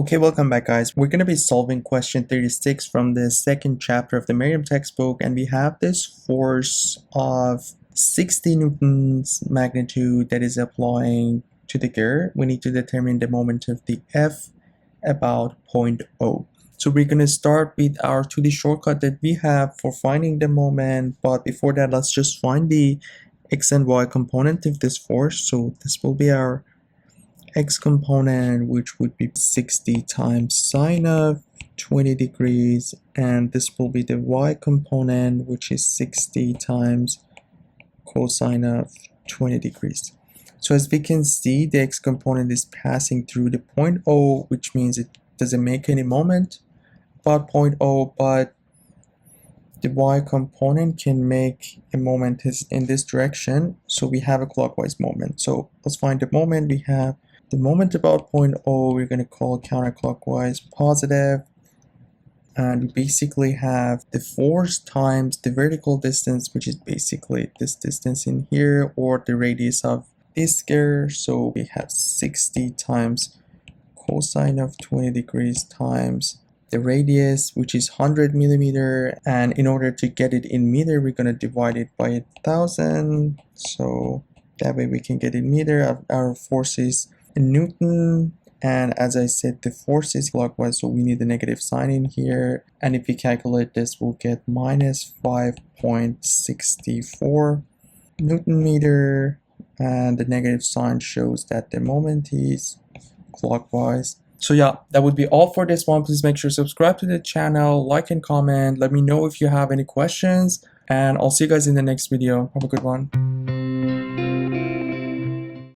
Okay, welcome back guys. We're going to be solving question 36 from the second chapter of the Meriam textbook, and we have this force of 60 newtons magnitude that is applying to the gear. We need to determine the moment of the F about 0.0. So we're going to start with our 2D shortcut that we have for finding the moment, but before that let's just find the x and y component of this force. So this will be our x component, which would be 60 times sine of 20 degrees, and this will be the y component, which is 60 times cosine of 20 degrees. So as we can see, the x component is passing through the point O, which means it doesn't make any moment about point O, but the y component can make a moment in this direction, so we have a clockwise moment. So let's find the moment. We have the moment about point O, we're going to call counterclockwise positive, and we basically have the force times the vertical distance, which is basically this distance in here, or the radius of this gear. So we have 60 times cosine of 20 degrees times the radius, which is 100 millimeter, and in order to get it in meter, we're going to divide it by 1,000, so that way we can get in meter. Our force is in Newton, and as I said, the force is clockwise, so we need a negative sign in here, and if we calculate this, we'll get minus 5.64 Newton meter, and the negative sign shows that the moment is clockwise. So yeah, that would be all for this one. Please make sure to subscribe to the channel, like and comment. Let me know if you have any questions, and I'll see you guys in the next video. Have a good one.